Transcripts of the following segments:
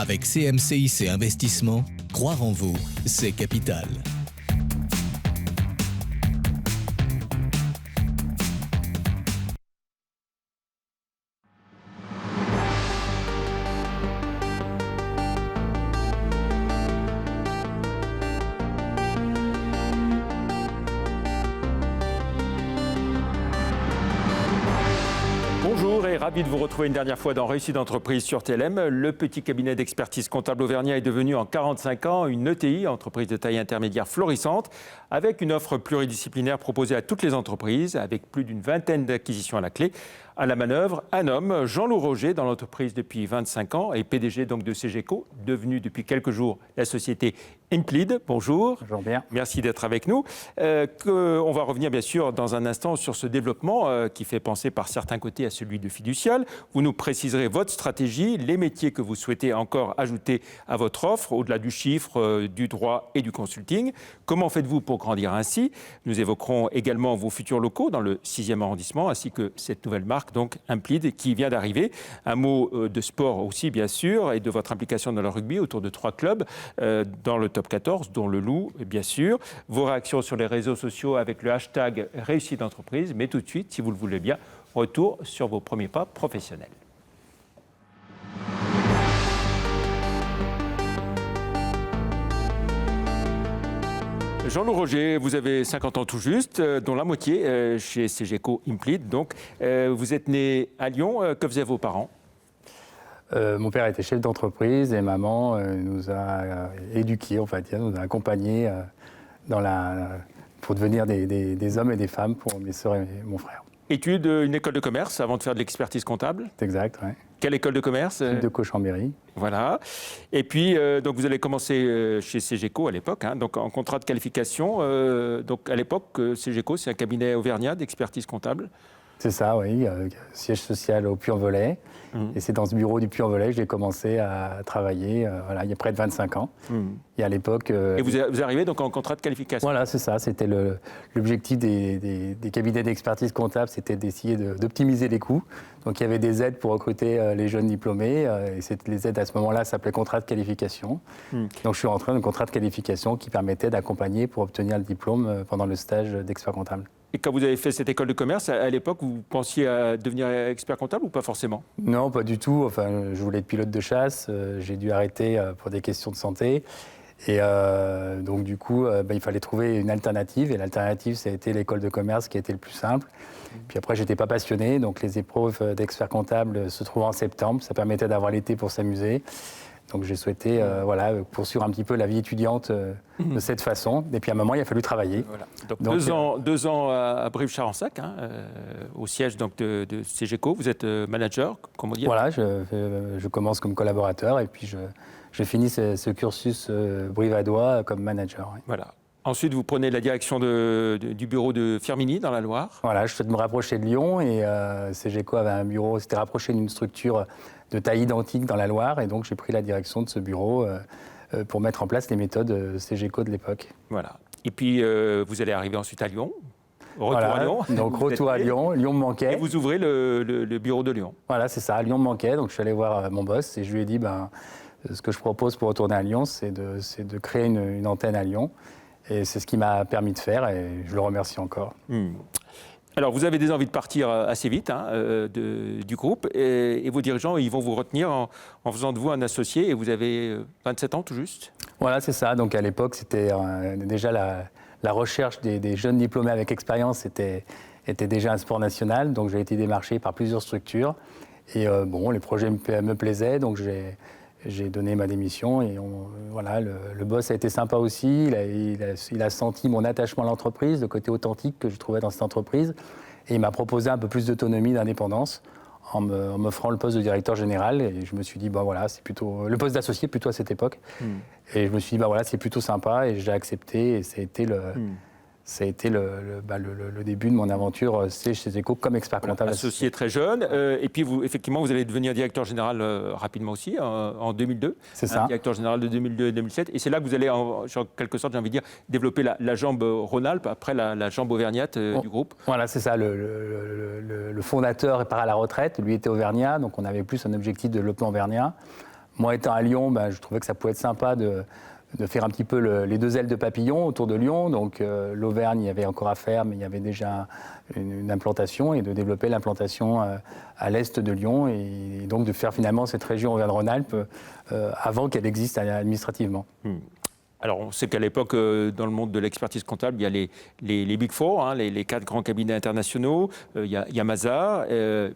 Avec CMCIC Investissement, croire en vous, c'est capital. Bonjour et ravi de vous retrouver une dernière fois dans Réussite d'entreprise sur TLM. Le petit cabinet d'expertise comptable auvergnat est devenu en 45 ans une ETI, entreprise de taille intermédiaire florissante, avec une offre pluridisciplinaire proposée à toutes les entreprises, avec plus d'une vingtaine d'acquisitions à la clé. À la manœuvre, un homme, Jean-Loup Roger, dans l'entreprise depuis 25 ans et PDG donc de CGECO, devenu depuis quelques jours la société Implid. Bonjour. Bonjour bien. Merci d'être avec nous. On va revenir bien sûr dans un instant sur ce développement qui fait penser par certains côtés à celui de Fiducial. Vous nous préciserez votre stratégie, les métiers que vous souhaitez encore ajouter à votre offre, au-delà du chiffre, du droit et du consulting. Comment faites-vous pour grandir ainsi? Nous évoquerons également vos futurs locaux dans le 6e arrondissement, ainsi que cette nouvelle marque, donc Implid, qui vient d'arriver. Un mot de sport aussi, bien sûr, et de votre implication dans le rugby autour de 3 clubs dans le top 14, dont le Loup, bien sûr. Vos réactions sur les réseaux sociaux avec le hashtag Réussite d'entreprise. Mais tout de suite, si vous le voulez bien, retour sur vos premiers pas professionnels. Jean-Loup Roger, vous avez 50 ans tout juste, dont la moitié chez CGECO Implid. Donc, vous êtes né à Lyon. Que faisaient vos parents ? Mon père était chef d'entreprise et maman nous a éduqués, on va dire, nous a accompagnés pour devenir des hommes et des femmes pour mes sœurs et mon frère. Études, une école de commerce avant de faire de l'expertise comptable ? C'est exact, oui. Quelle école de commerce ? De Cauchambéry. Voilà. Et puis, donc vous allez commencer chez CGECO à l'époque, donc en contrat de qualification. Donc à l'époque, CGECO, c'est un cabinet auvergnat d'expertise comptable. C'est ça, oui. Siège social au Puy-en-Velay. Et c'est dans ce bureau du Puy-en-Velay que j'ai commencé à travailler il y a près de 25 ans. Et à l'époque... Et vous arrivez donc en contrat de qualification ? Voilà, c'est ça. C'était l'objectif des cabinets d'expertise comptable, c'était d'essayer d'optimiser les coûts. Donc il y avait des aides pour recruter les jeunes diplômés. Et les aides à ce moment-là s'appelaient contrat de qualification. Donc je suis rentré dans un contrat de qualification qui permettait d'accompagner pour obtenir le diplôme pendant le stage d'expert comptable. Et quand vous avez fait cette école de commerce, à l'époque, vous pensiez à devenir expert comptable ou pas forcément ? Non, pas du tout. Enfin, je voulais être pilote de chasse. J'ai dû arrêter pour des questions de santé. Et donc, du coup, il fallait trouver une alternative. Et l'alternative, ça a été l'école de commerce qui a été le plus simple. Puis après, je n'étais pas passionné. Donc, les épreuves d'expert comptable se trouvaient en septembre. Ça permettait d'avoir l'été pour s'amuser. Donc j'ai souhaité poursuivre un petit peu la vie étudiante de cette façon. Et puis à un moment, il a fallu travailler. Voilà. Donc, 2 ans à Brive-Charensac, au siège donc, de CGECO. Vous êtes manager, comment dire ? Voilà, je commence comme collaborateur et puis je finis ce cursus brivadois comme manager. Oui. Voilà. Ensuite, vous prenez la direction du bureau de Firminy dans la Loire. Voilà, je souhaite me rapprocher de Lyon et CGECO avait un bureau, s'était rapproché d'une structure de taille identique dans la Loire et donc j'ai pris la direction de ce bureau pour mettre en place les méthodes CGECO de l'époque. Voilà. Et puis, vous allez arriver ensuite à Lyon. Retour à Lyon. Donc retour à Lyon, Lyon me manquait. Et vous ouvrez le bureau de Lyon. Voilà, c'est ça, Lyon me manquait. Donc je suis allé voir mon boss et je lui ai dit, ce que je propose pour retourner à Lyon, c'est de créer une antenne à Lyon. Et c'est ce qui m'a permis de faire et je le remercie encore. Alors, vous avez des envies de partir assez vite du groupe et vos dirigeants, ils vont vous retenir en faisant de vous un associé et vous avez 27 ans tout juste ? Voilà, c'est ça. Donc à l'époque, c'était déjà la recherche des jeunes diplômés avec expérience était déjà un sport national. Donc j'ai été démarché par plusieurs structures et les projets me plaisaient. Donc j'ai donné ma démission et le boss a été sympa aussi. Il a senti mon attachement à l'entreprise, le côté authentique que je trouvais dans cette entreprise. Et il m'a proposé un peu plus d'autonomie, d'indépendance en m'offrant le poste de directeur général. Et je me suis dit, c'est plutôt le poste d'associé plutôt à cette époque. Et je me suis dit, c'est plutôt sympa et j'ai accepté. Et ça a été le début de mon aventure chez CGECO comme expert comptable. Associé très jeune. Et puis, vous allez devenir directeur général rapidement aussi, en 2002. C'est ça. Directeur général de 2002 et 2007. Et c'est là que vous allez, en quelque sorte, j'ai envie de dire, développer la jambe Rhône-Alpes après la jambe auvergnate du groupe. Voilà, c'est ça. Le fondateur part à la retraite. Lui était auvergnat, donc on avait plus un objectif de développement auvergnat. Moi, étant à Lyon, je trouvais que ça pouvait être sympa de faire un petit peu les deux ailes de papillon autour de Lyon. Donc l'Auvergne, il y avait encore à faire, mais il y avait déjà une implantation, et de développer l'implantation à l'est de Lyon, et donc de faire finalement cette région Auvergne-Rhône-Alpes avant qu'elle existe administrativement. Alors, on sait qu'à l'époque, dans le monde de l'expertise comptable, il y a les Big Four, hein, les 4 grands cabinets internationaux. Il y a Mazars,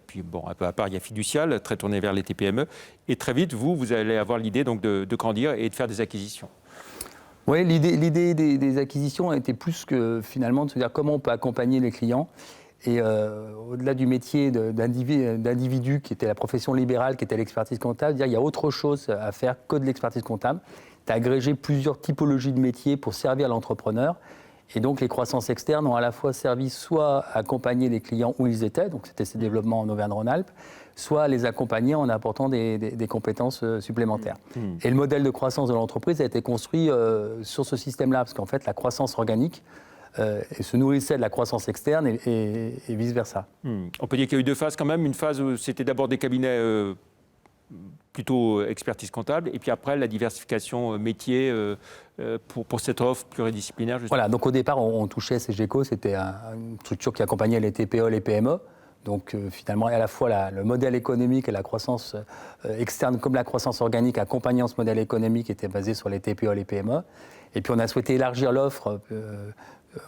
puis bon, un peu à part, il y a Fiducial, très tourné vers les TPME. Et très vite, vous allez avoir l'idée donc de grandir et de faire des acquisitions. Oui, l'idée des acquisitions a été plus que finalement de se dire comment on peut accompagner les clients. Et au-delà du métier d'individu qui était la profession libérale, qui était l'expertise comptable, dire il y a autre chose à faire que de l'expertise comptable. Tu as agrégé plusieurs typologies de métiers pour servir l'entrepreneur. Et donc les croissances externes ont à la fois servi soit à accompagner les clients où ils étaient, donc c'était ces développements en Auvergne-Rhône-Alpes, soit à les accompagner en apportant des compétences supplémentaires. Et le modèle de croissance de l'entreprise a été construit sur ce système-là, parce qu'en fait la croissance organique se nourrissait de la croissance externe et vice-versa. On peut dire qu'il y a eu 2 phases quand même. Une phase où c'était d'abord des cabinets plutôt expertise comptable, et puis après la diversification métier pour cette offre pluridisciplinaire. Justement. Voilà, donc au départ on touchait CGECO, c'était une structure qui accompagnait les TPE, les PME. Donc finalement, à la fois le modèle économique et la croissance externe, comme la croissance organique accompagnant ce modèle économique, était basé sur les TPE, les PME. Et puis on a souhaité élargir l'offre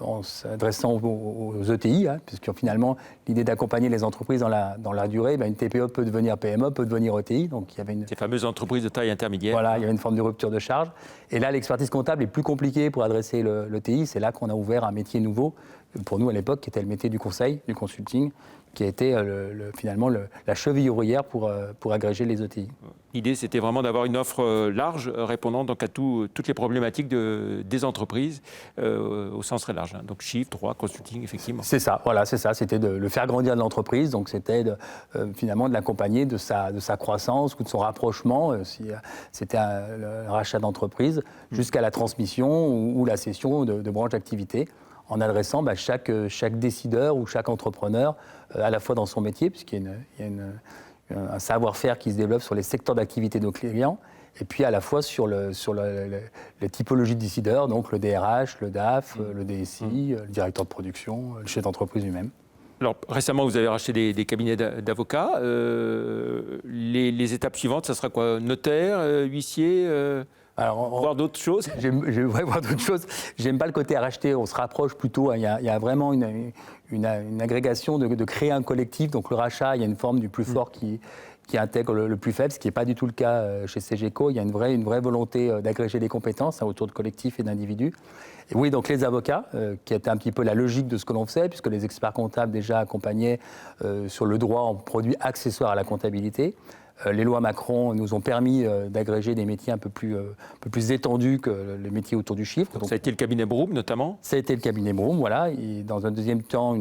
en s'adressant aux ETI, puisque finalement, l'idée d'accompagner les entreprises dans la durée, une TPE peut devenir PME, peut devenir ETI. Donc il y avait ces fameuses entreprises de taille intermédiaire. Voilà, il y avait une forme de rupture de charge. Et là, l'expertise comptable est plus compliquée pour adresser l'ETI. C'est là qu'on a ouvert un métier nouveau, pour nous à l'époque, qui était le métier du conseil, du consulting, qui a été finalement la cheville ouvrière pour agréger les ETI. L'idée, c'était vraiment d'avoir une offre large, répondant donc à toutes les problématiques des entreprises au sens très large. Donc chiffre, droit, consulting, effectivement. C'est ça, voilà, c'est ça. C'était de le faire grandir de l'entreprise. Donc c'était finalement de l'accompagner de sa croissance ou de son rapprochement, si c'était un rachat d'entreprise, jusqu'à la transmission ou la cession de branches d'activité, en adressant chaque décideur ou chaque entrepreneur à la fois dans son métier, puisqu'il y a un savoir-faire qui se développe sur les secteurs d'activité de nos clients, et puis à la fois sur les typologies de décideurs, donc le DRH, le DAF, le DSI, le directeur de production, le chef d'entreprise lui-même. Alors, récemment, vous avez racheté des cabinets d'avocats. Les étapes suivantes, ça sera quoi? Notaire, huissier voir d'autres choses. Voir d'autres choses. J'aime pas le côté à racheter, on se rapproche plutôt. Il y a vraiment une agrégation de créer un collectif. Donc le rachat, il y a une forme du plus fort qui intègre le plus faible, ce qui n'est pas du tout le cas chez CGECO. Il y a une vraie volonté d'agréger les compétences autour de collectifs et d'individus. Et oui, donc les avocats, qui était un petit peu la logique de ce que l'on faisait, puisque les experts comptables déjà accompagnaient sur le droit en produits accessoires à la comptabilité. Les lois Macron nous ont permis d'agréger des métiers un peu plus étendus que les métiers autour du chiffre. Donc ça a été le cabinet Broom, notamment? Ça a été le cabinet Broom, voilà. Et dans un deuxième temps,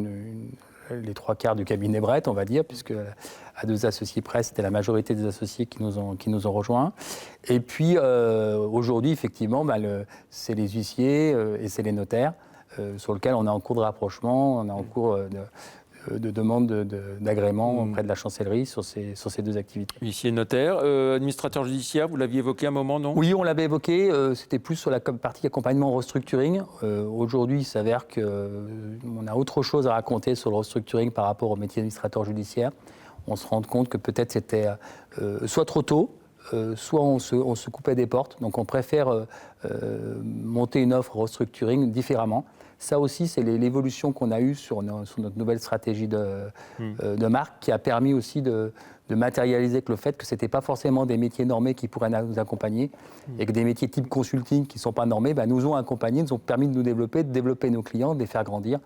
les 3/4 du cabinet Brett, on va dire, puisque à 2 associés près, c'était la majorité des associés qui nous ont rejoints. Et puis, aujourd'hui, effectivement, c'est les huissiers et c'est les notaires sur lesquels on est en cours de rapprochement, on est en cours de demande d'agrément auprès de la chancellerie sur ces 2 activités. Huissier, notaire, administrateur judiciaire, vous l'aviez évoqué à un moment, non? Oui, on l'avait évoqué, c'était plus sur la partie accompagnement restructuring. Aujourd'hui, il s'avère qu'on a autre chose à raconter sur le restructuring par rapport au métier d'administrateur judiciaire. On se rend compte que peut-être c'était soit trop tôt, soit on se coupait des portes. Donc on préfère monter une offre restructuring différemment. Ça aussi, c'est l'évolution qu'on a eue sur notre nouvelle stratégie de marque, qui a permis aussi de matérialiser que le fait que ce n'était pas forcément des métiers normés qui pourraient nous accompagner, et que des métiers type consulting qui ne sont pas normés nous ont accompagnés, nous ont permis de de développer nos clients, de les faire grandir,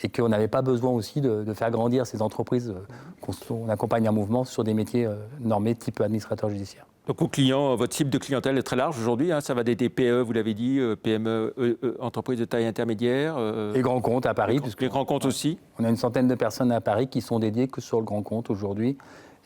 et qu'on n'avait pas besoin aussi de faire grandir ces entreprises qu'on accompagne en mouvement sur des métiers normés type administrateur judiciaire. Donc aux clients, votre cible de clientèle est très large aujourd'hui, ça va des TPE, vous l'avez dit, PME, entreprises de taille intermédiaire. Les grands comptes à Paris. Les grands comptes aussi. On a une centaine de personnes à Paris qui sont dédiées que sur le grand compte aujourd'hui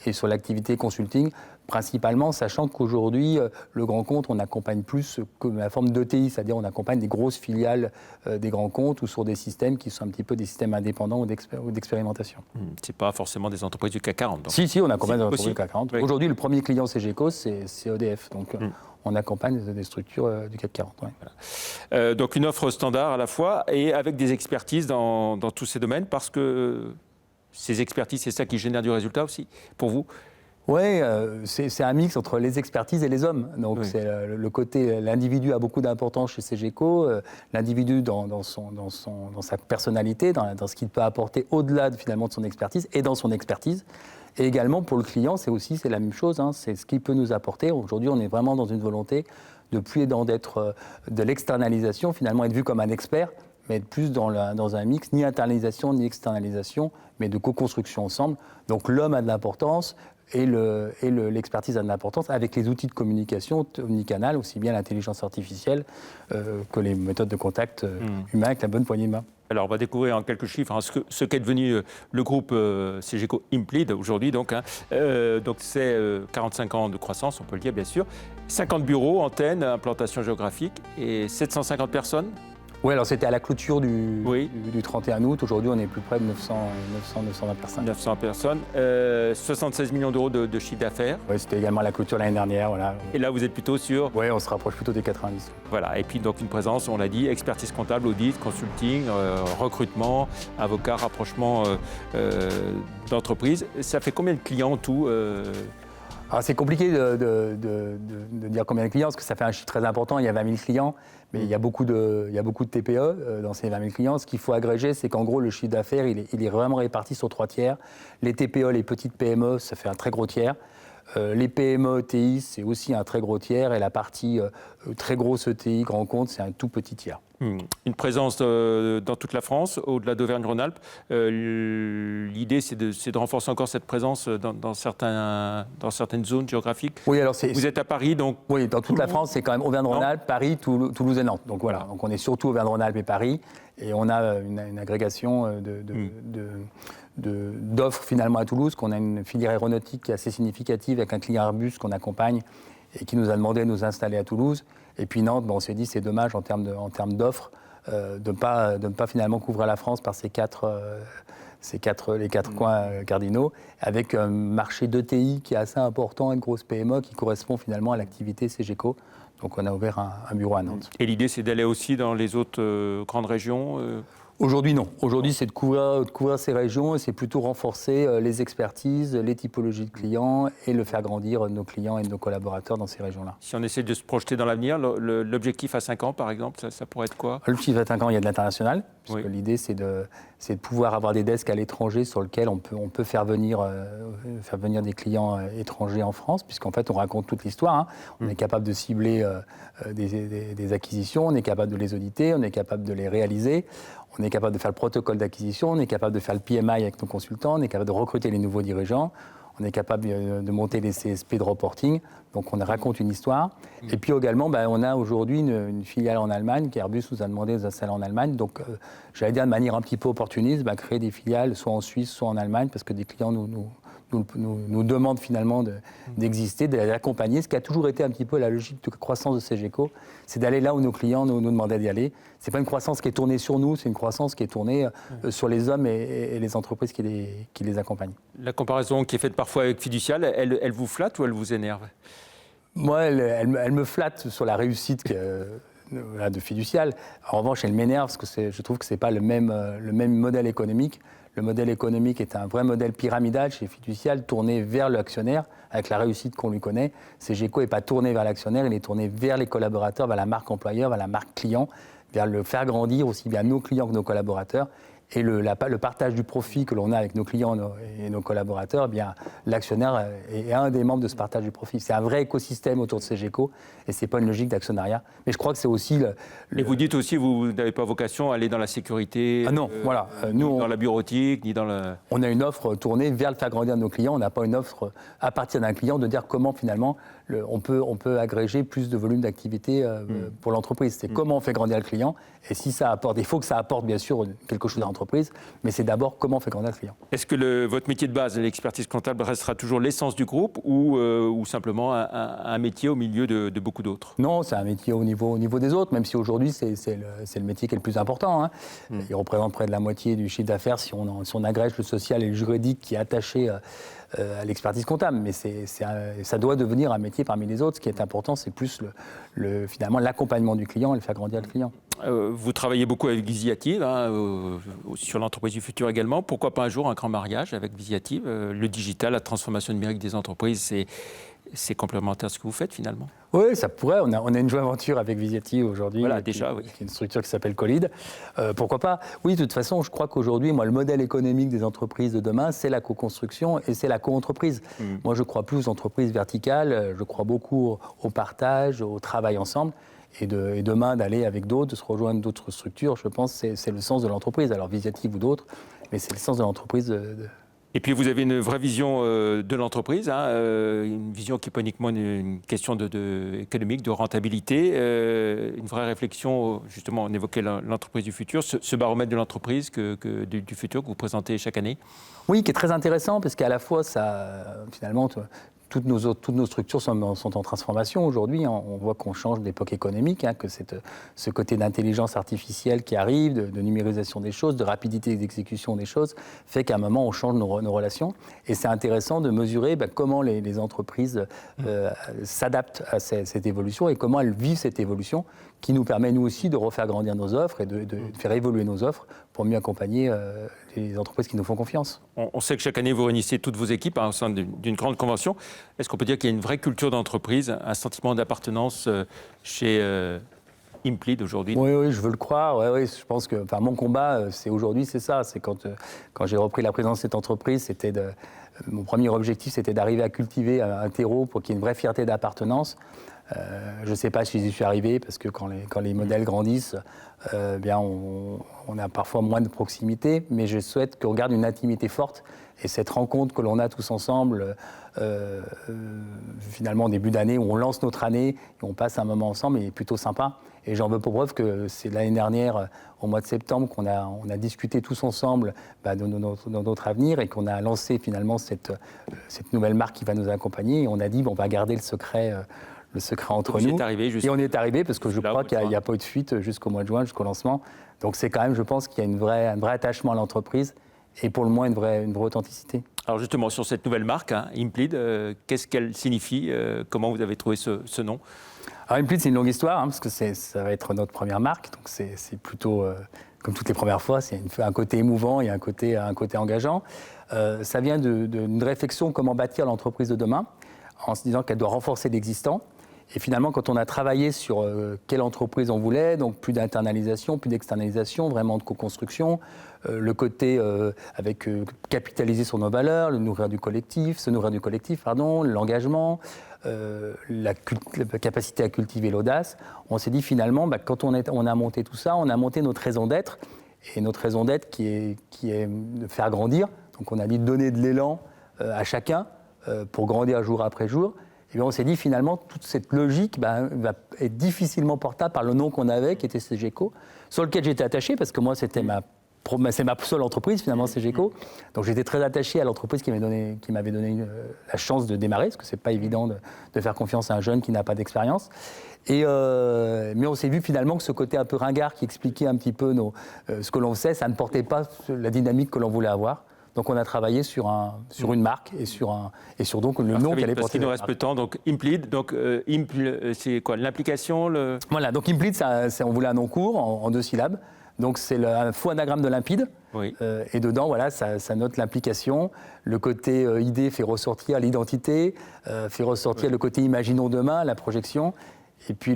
et sur l'activité consulting, principalement, sachant qu'aujourd'hui, le grand compte, on accompagne plus que la forme d'ETI, c'est-à-dire on accompagne des grosses filiales des grands comptes ou sur des systèmes qui sont un petit peu des systèmes indépendants ou d'expérimentation. Ce n'est pas forcément des entreprises du CAC 40. Donc. Si, on accompagne des entreprises du CAC 40. Oui. Aujourd'hui, le premier client CGECO, c'est c'est EDF. Donc, on accompagne des structures du CAC 40. Ouais. Voilà. Donc une offre standard à la fois et avec des expertises dans tous ces domaines, parce que ces expertises, c'est ça qui génère du résultat aussi, pour vous? Oui, c'est un mix entre les expertises et les hommes. Donc Oui. c'est le côté, l'individu a beaucoup d'importance chez CGECO, l'individu dans sa personnalité, dans ce qu'il peut apporter au-delà finalement de son expertise et dans son expertise. Et également pour le client, c'est la même chose, hein, c'est ce qu'il peut nous apporter. Aujourd'hui, on est vraiment dans une volonté de plus d'être de l'externalisation, finalement être vu comme un expert, mais être plus dans un mix, ni internalisation ni externalisation, mais de co-construction ensemble. Donc l'homme a de l'importance et l'expertise a de l'importance avec les outils de communication omnicanal, aussi bien l'intelligence artificielle que les méthodes de contact humain avec la bonne poignée de main. Alors, on va découvrir en quelques chiffres ce qu'est devenu le groupe CGECO Implid aujourd'hui. Donc, c'est 45 ans de croissance, on peut le dire bien sûr. 50 bureaux, antennes, implantation géographique et 750 personnes. Oui, alors c'était à la clôture du 31 août. Aujourd'hui, on est plus près de 920 personnes. 900 personnes. 76 millions d'euros de chiffre d'affaires. Oui, c'était également à la clôture l'année dernière. Voilà. Et là, vous êtes plutôt sur... Oui, on se rapproche plutôt des 90. Voilà. Et puis, donc, une présence, on l'a dit, expertise comptable, audit, consulting, recrutement, avocat, rapprochement d'entreprise. Ça fait combien de clients en tout Alors, c'est compliqué de dire combien de clients, parce que ça fait un chiffre très important. Il y a 20 000 clients, mais il y a beaucoup de TPE dans ces 20 000 clients. Ce qu'il faut agréger, c'est qu'en gros, le chiffre d'affaires, il est vraiment réparti sur 3 tiers. Les TPE, les petites PME, ça fait un très gros tiers. Les PME, ETI, c'est aussi un très gros tiers. Et la partie très grosse ETI, grand compte, c'est un tout petit tiers. Une présence dans toute la France, au-delà d'Auvergne-Rhône-Alpes. L'idée, c'est de renforcer encore cette présence dans certaines zones géographiques. Oui, alors vous êtes à Paris, donc... Oui, dans toute la France, c'est quand même Auvergne-Rhône-Alpes, Paris, Toulouse et Nantes. Donc voilà, donc on est surtout Auvergne-Rhône-Alpes et Paris. Et on a une agrégation d'offres finalement à Toulouse, qu'on a une filière aéronautique qui est assez significative avec un client Airbus qu'on accompagne et qui nous a demandé de nous installer à Toulouse. Et puis Nantes, on s'est dit c'est dommage en termes d'offres de ne pas finalement couvrir la France par les quatre coins cardinaux, avec un marché d'ETI qui est assez important, une grosse PME qui correspond finalement à l'activité CGECO. Donc on a ouvert un bureau à Nantes. Et l'idée, c'est d'aller aussi dans les autres grandes régions Aujourd'hui, non. Aujourd'hui, c'est de couvrir ces régions et c'est plutôt renforcer les expertises, les typologies de clients et le faire grandir nos clients et nos collaborateurs dans ces régions-là. Si on essaie de se projeter dans l'avenir, l'objectif à 5 ans, par exemple, ça pourrait être quoi? L'objectif à 5 ans, il y a de l'international, puisque oui. l'idée, c'est de pouvoir avoir des desks à l'étranger sur lesquels on peut faire venir des clients étrangers en France, puisqu'en fait, on raconte toute l'histoire. Hein. On est capable de cibler des acquisitions, on est capable de les auditer, on est capable de les réaliser. On est capable de faire le protocole d'acquisition, on est capable de faire le PMI avec nos consultants, on est capable de recruter les nouveaux dirigeants, on est capable de monter les CSP de reporting. Donc on raconte une histoire. Et puis également, on a aujourd'hui une filiale en Allemagne, qu'Airbus nous a demandé de nous installer en Allemagne. Donc j'allais dire de manière un petit peu opportuniste, créer des filiales soit en Suisse, soit en Allemagne, parce que des clients nous demandent finalement d'exister, de les accompagner. Ce qui a toujours été un petit peu la logique de croissance de CGECO, c'est d'aller là où nos clients nous demandaient d'y aller. Ce n'est pas une croissance qui est tournée sur nous, c'est une croissance qui est tournée sur les hommes et les entreprises qui les accompagnent. La comparaison qui est faite parfois avec Fiducial, elle vous flatte ou elle vous énerve? Moi, elle me flatte sur la réussite de Fiducial. En revanche, elle m'énerve parce que je trouve que ce n'est pas le même modèle économique. Le modèle économique est un vrai modèle pyramidal chez Fiducial, tourné vers l'actionnaire, avec la réussite qu'on lui connaît. CGECO n'est pas tourné vers l'actionnaire, il est tourné vers les collaborateurs, vers la marque employeur, vers la marque client, vers le faire grandir aussi bien nos clients que nos collaborateurs. Et le partage du profit que l'on a avec nos clients et nos collaborateurs, l'actionnaire est un des membres de ce partage du profit. C'est un vrai écosystème autour de CGECO et ce n'est pas une logique d'actionnariat. Mais je crois que c'est aussi... Et vous dites aussi, vous n'avez pas vocation à aller dans la sécurité, non, voilà. Nous, dans la bureautique, ni dans le... On a une offre tournée vers le faire grandir de nos clients. On n'a pas une offre à partir d'un client de dire comment finalement on peut agréger plus de volume d'activité pour l'entreprise. C'est comment on fait grandir le client et si ça apporte, il faut que ça apporte bien sûr quelque chose à l'entreprise, mais c'est d'abord comment on fait grandir le client. Est-ce que votre métier de base, l'expertise comptable, restera toujours l'essence du groupe ou simplement un métier au milieu de beaucoup d'autres? Non, c'est un métier au niveau des autres, même si aujourd'hui c'est le métier qui est le plus important. Hein. Il représente près de la moitié du chiffre d'affaires si on agrège le social et le juridique qui est attaché à l'expertise comptable. Mais ça doit devenir un métier parmi les autres. Ce qui est important, c'est plus finalement l'accompagnement du client et le faire grandir le client. Vous travaillez beaucoup avec Visiative, sur l'entreprise du futur également. Pourquoi pas un jour un grand mariage avec Visiative? Le digital, la transformation numérique des entreprises, c'est complémentaire à ce que vous faites finalement. Oui, ça pourrait. On a une joint venture avec Visiative aujourd'hui, voilà, qui déjà, oui. est une structure qui s'appelle Colide. Pourquoi pas? Oui, de toute façon, je crois qu'aujourd'hui, moi, le modèle économique des entreprises de demain, c'est la co-construction et c'est la co-entreprise. Moi, je crois plus aux entreprises verticales. Je crois beaucoup au partage, au travail ensemble. Et demain, d'aller avec d'autres, de se rejoindre d'autres structures, je pense que c'est le sens de l'entreprise. Alors, Visiative ou d'autres, mais c'est le sens de l'entreprise. Et puis, vous avez une vraie vision de l'entreprise, une vision qui n'est pas uniquement une question économique, de rentabilité, une vraie réflexion, justement, on évoquait l'entreprise du futur, ce baromètre de l'entreprise du futur que vous présentez chaque année. Oui, qui est très intéressant, parce qu'à la fois, finalement, toutes nos structures sont en transformation aujourd'hui. On voit qu'on change d'époque économique, que ce côté d'intelligence artificielle qui arrive, de numérisation des choses, de rapidité d'exécution des choses, fait qu'à un moment, on change nos relations. Et c'est intéressant de mesurer comment les entreprises s'adaptent à cette évolution et comment elles vivent cette évolution, qui nous permet, nous aussi, de refaire grandir nos offres et de faire évoluer nos offres pour mieux accompagner les entreprises qui nous font confiance. On sait que chaque année, vous réunissez toutes vos équipes au sein d'une grande convention. Est-ce qu'on peut dire qu'il y a une vraie culture d'entreprise, un sentiment d'appartenance chez Implid aujourd'hui? Oui, je veux le croire. Oui, je pense que mon combat, aujourd'hui, c'est ça. C'est quand j'ai repris la présidence de cette entreprise, mon premier objectif, c'était d'arriver à cultiver un terreau pour qu'il y ait une vraie fierté d'appartenance. Je ne sais pas si j'y suis arrivé, parce que quand les modèles grandissent, on a parfois moins de proximité, mais je souhaite qu'on garde une intimité forte. Et cette rencontre que l'on a tous ensemble, finalement, au début d'année, où on lance notre année, et on passe un moment ensemble, est plutôt sympa. Et j'en veux pour preuve que c'est l'année dernière, au mois de septembre, qu'on a discuté tous ensemble de notre avenir et qu'on a lancé finalement cette nouvelle marque qui va nous accompagner. Et on a dit, on va garder le secret entre nous. Et on y est arrivé parce que je crois qu'il n'y a pas eu de fuite jusqu'au mois de juin, jusqu'au lancement. Donc c'est quand même, je pense qu'il y a un vrai attachement à l'entreprise et pour le moins une vraie authenticité. Alors justement, sur cette nouvelle marque, Implid, qu'est-ce qu'elle signifie? Comment vous avez trouvé ce nom? Alors Implid, c'est une longue histoire, parce que ça va être notre première marque. Donc c'est plutôt, comme toutes les premières fois, c'est un côté émouvant et un côté engageant. Ça vient d'une réflexion comment bâtir l'entreprise de demain, en se disant qu'elle doit renforcer l'existant. Et finalement, quand on a travaillé sur quelle entreprise on voulait, donc plus d'internalisation, plus d'externalisation, vraiment de co-construction, le côté avec capitaliser sur nos valeurs, se nourrir du collectif, l'engagement, la capacité à cultiver l'audace, on s'est dit finalement, quand on a monté tout ça, on a monté notre raison d'être, et notre raison d'être qui est de faire grandir. Donc on a dit de donner de l'élan à chacun pour grandir jour après jour. Et bien on s'est dit finalement, toute cette logique va être difficilement portable par le nom qu'on avait, qui était CGECO, sur lequel j'étais attaché, parce que moi c'était c'est ma seule entreprise finalement, CGECO. Donc j'étais très attaché à l'entreprise qui m'avait donné la chance de démarrer, parce que c'est pas évident de faire confiance à un jeune qui n'a pas d'expérience. Mais on s'est vu finalement que ce côté un peu ringard qui expliquait un petit peu ce que l'on faisait, ça ne portait pas la dynamique que l'on voulait avoir. Donc on a travaillé sur une marque et sur donc le nom qui allait porter. Il nous reste peu de temps, donc Implid, c'est quoi, l'implication Voilà, donc Implid, on voulait un nom court en 2 syllabes. Donc c'est un faux anagramme de limpide. Oui. Et dedans, voilà, ça note l'implication. Le côté idée fait ressortir l'identité, fait ressortir le côté imaginons demain, la projection. Et puis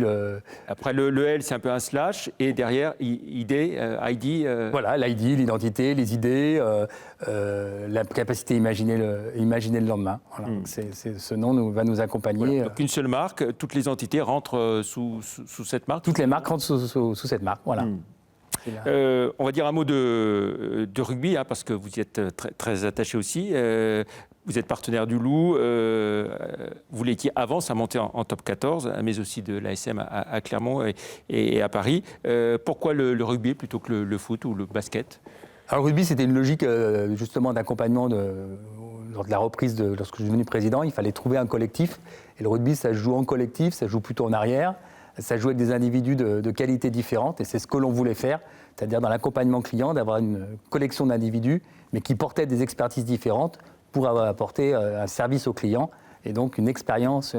Après le L, c'est un peu un slash, et derrière, ID. Voilà, l'ID, l'identité, les idées, la capacité à imaginer le lendemain. Voilà. Ce nom va nous accompagner. Voilà. Donc une seule marque, toutes les entités rentrent sous cette marque. Toutes les marques rentrent sous cette marque, voilà. On va dire un mot de rugby, parce que vous y êtes très, très attaché aussi. Vous êtes partenaire du Loup, vous l'étiez avant sa montée en top 14, mais aussi de l'ASM à Clermont et à Paris. Pourquoi le rugby plutôt que le foot ou le basket? Alors le rugby, c'était une logique justement d'accompagnement lors de la reprise, lorsque je suis devenu président, il fallait trouver un collectif. Et le rugby, ça se joue en collectif, ça se joue plutôt en arrière. Ça joue avec des individus de qualités différentes, et c'est ce que l'on voulait faire, c'est-à-dire dans l'accompagnement client, d'avoir une collection d'individus, mais qui portaient des expertises différentes, pour apporter un service au client et donc une expérience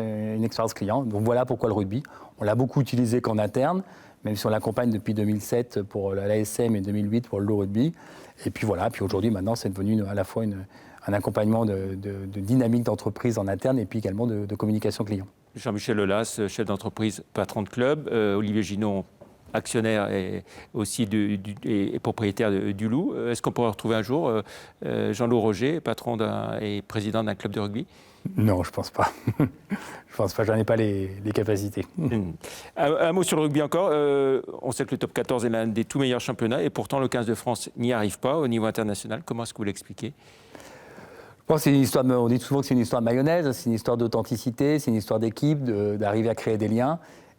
client. Donc voilà pourquoi le rugby. On l'a beaucoup utilisé qu'en interne, même si on l'accompagne depuis 2007 pour l'ASM et 2008 pour le rugby. Et puis voilà, puis aujourd'hui, maintenant, c'est devenu à la fois un accompagnement de dynamique d'entreprise en interne et puis également de communication client. Jean-Michel Aulas, chef d'entreprise, patron de club. Olivier Ginon, actionnaire et aussi et propriétaire du Loup. Est-ce qu'on pourrait retrouver un jour Jean-Loup Roger, patron et président d'un club de rugby? Non, je ne pense pas. Je pense pas, j'en ai pas les capacités. Un mot sur le rugby encore. On sait que le top 14 est l'un des tout meilleurs championnats et pourtant le 15 de France n'y arrive pas au niveau international. Comment est-ce que vous l'expliquez? Je pense que c'est une histoire, on dit souvent que c'est une histoire de mayonnaise, c'est une histoire d'authenticité, c'est une histoire d'équipe, d'arriver à créer des liens.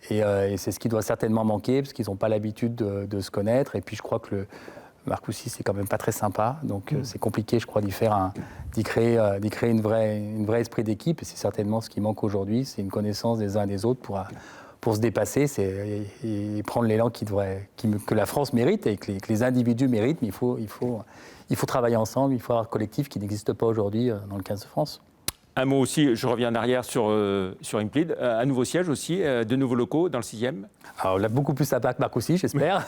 Et c'est ce qui doit certainement manquer, parce qu'ils n'ont pas l'habitude de se connaître. Et puis je crois que le Marcoussis, c'est quand même pas très sympa. Donc c'est compliqué, je crois, d'y créer une vraie esprit d'équipe. Et c'est certainement ce qui manque aujourd'hui, c'est une connaissance des uns et des autres pour se dépasser et prendre l'élan que la France mérite et que les individus méritent. Mais il faut travailler ensemble, il faut avoir un collectif qui n'existe pas aujourd'hui dans le 15 de France. Un mot aussi, je reviens en arrière sur Implid, un nouveau siège aussi, de nouveaux locaux dans le 6e. Alors là, beaucoup plus sympa que Marcoussis, j'espère.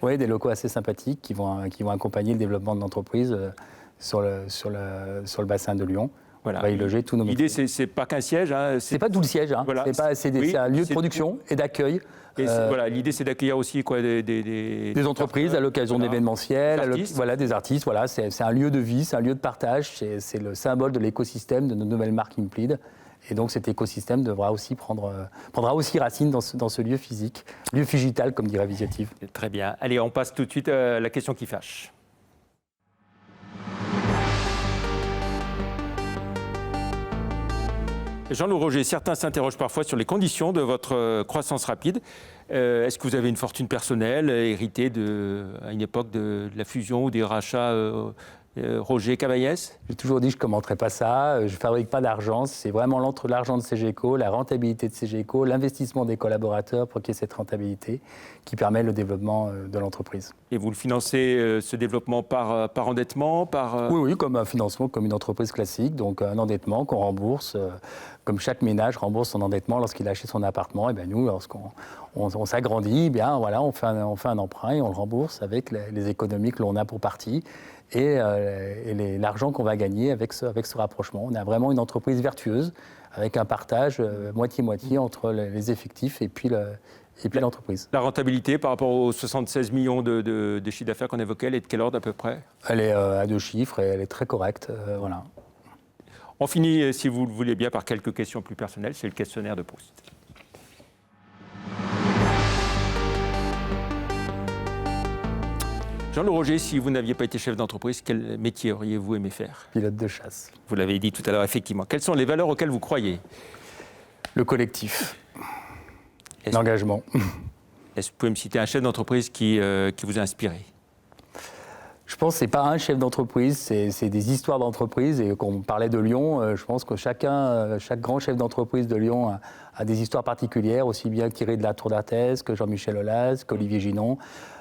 Oui, des locaux assez sympathiques qui vont accompagner le développement de l'entreprise sur le bassin de Lyon. Voilà. On va y loger tous nos métiers. L'idée, c'est pas qu'un siège. Hein, c'est pas tout le siège. Hein. Voilà. C'est un lieu de production et d'accueil. Voilà, l'idée, c'est d'accueillir aussi des entreprises à l'occasion d'événementiels, des artistes. Voilà, c'est un lieu de vie, c'est un lieu de partage. C'est le symbole de l'écosystème de notre nouvelle marque Implid. Et donc cet écosystème prendra aussi racine dans ce lieu physique, lieu figital, comme dirait Visiative. Très bien. Allez, on passe tout de suite à la question qui fâche. Jean-Loup Roger, certains s'interrogent parfois sur les conditions de votre croissance rapide. Est-ce que vous avez une fortune personnelle héritée à une époque de la fusion ou des rachats Roger-Cavaillès? J'ai toujours dit que je ne commenterai pas ça, je ne fabrique pas d'argent, c'est vraiment l'argent de CGECO, la rentabilité de CGECO, l'investissement des collaborateurs pour qu'il y ait cette rentabilité qui permet le développement de l'entreprise. Et vous le financez, ce développement, par endettement Oui, comme un financement, comme une entreprise classique, donc un endettement qu'on rembourse, comme chaque ménage rembourse son endettement lorsqu'il achète son appartement. Et bien nous, lorsqu'on s'agrandit, bien voilà, on fait un emprunt et on le rembourse avec les économies que l'on a pour partie. Et l'argent qu'on va gagner avec ce rapprochement. On a vraiment une entreprise vertueuse, avec un partage moitié-moitié entre les effectifs et puis l'entreprise. La rentabilité par rapport aux 76 millions de chiffre d'affaires qu'on évoquait, elle est de quel ordre à peu près? Elle est à 2 chiffres et elle est très correcte. Voilà. On finit, si vous le voulez bien, par quelques questions plus personnelles. C'est le questionnaire de Proust. Jean-Loup Roger, si vous n'aviez pas été chef d'entreprise, quel métier auriez-vous aimé faire? Pilote de chasse. Vous l'avez dit tout à l'heure, effectivement. Quelles sont les valeurs auxquelles vous croyez? Le collectif. L'engagement. Est-ce que vous pouvez me citer un chef d'entreprise qui vous a inspiré? Je pense que ce n'est pas un chef d'entreprise, c'est des histoires d'entreprise. Et quand on parlait de Lyon, je pense que chaque grand chef d'entreprise de Lyon a des histoires particulières, aussi bien Thierry de la Tour d'Arthez que Jean-Michel Aulas, qu'Olivier Ginon,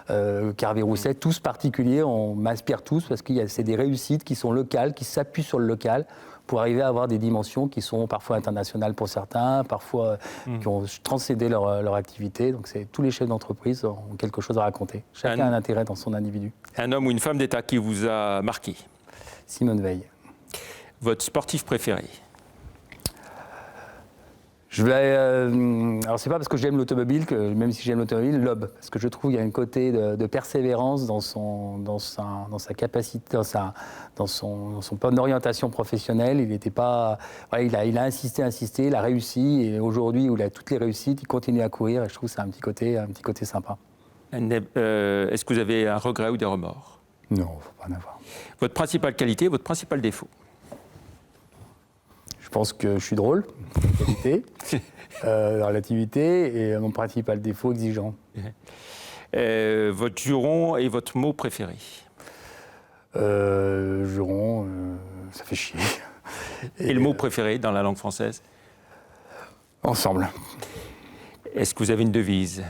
qu'Hervé Rousset. Tous particuliers, on m'inspire tous parce que c'est des réussites qui sont locales, qui s'appuient sur le local pour arriver à avoir des dimensions qui sont parfois internationales pour certains, parfois qui ont transcédé leur activité. Donc tous les chefs d'entreprise ont quelque chose à raconter. Chacun a un intérêt dans son individu. Un homme ou une femme d'État qui vous a marqué? Simone Veil. Votre sportif préféré? Alors c'est pas parce que j'aime l'automobile que, même si j'aime l'automobile, Loeb, parce que je trouve qu'il y a un côté de persévérance dans sa capacité, dans son orientation professionnelle. Il n'était pas, voilà, il a insisté, il a réussi, et aujourd'hui où il a toutes les réussites, il continue à courir, et je trouve que c'est un petit côté sympa. Est-ce que vous avez un regret ou des remords? Non, il ne faut pas en avoir. Votre principale qualité, votre principal défaut? Je pense que je suis drôle, qualité, relativité, et mon principal défaut, exigeant. Votre juron et votre mot préféré? Juron, ça fait chier. Et le mot préféré dans la langue française? Ensemble. Est-ce que vous avez une devise?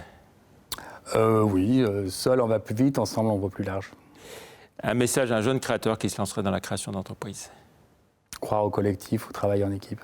Oui, seul on va plus vite, ensemble on va plus large. Un message à un jeune créateur qui se lancerait dans la création d'entreprise? croire au collectif, au travail en équipe.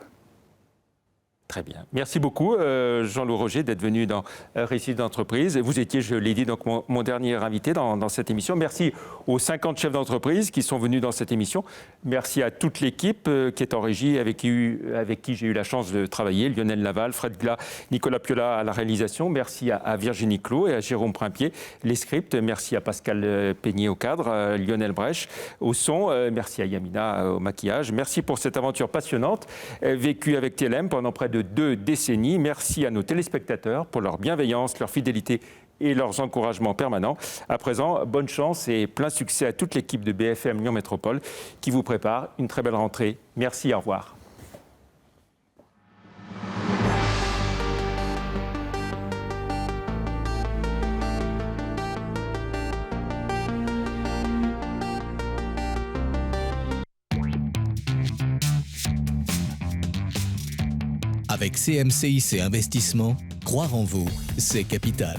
Très bien. Merci beaucoup, Jean-Loup Roger, d'être venu dans Récits d'entreprise. Vous étiez, je l'ai dit, donc mon dernier invité dans cette émission. Merci aux 50 chefs d'entreprise qui sont venus dans cette émission. Merci à toute l'équipe qui est en régie, avec qui j'ai eu la chance de travailler. Lionel Laval, Fred Glas, Nicolas Piola à la réalisation. Merci à Virginie Clot et à Jérôme Primpier, les scripts. Merci à Pascal Peigné au cadre, Lionel Brèche au son. Merci à Yamina au maquillage. Merci pour cette aventure passionnante vécue avec TLM pendant près de 2 décennies. Merci à nos téléspectateurs pour leur bienveillance, leur fidélité et leurs encouragements permanents. À présent, bonne chance et plein succès à toute l'équipe de BFM Lyon Métropole qui vous prépare une très belle rentrée. Merci, au revoir. Avec CMCIC Investissement, croire en vous, c'est capital.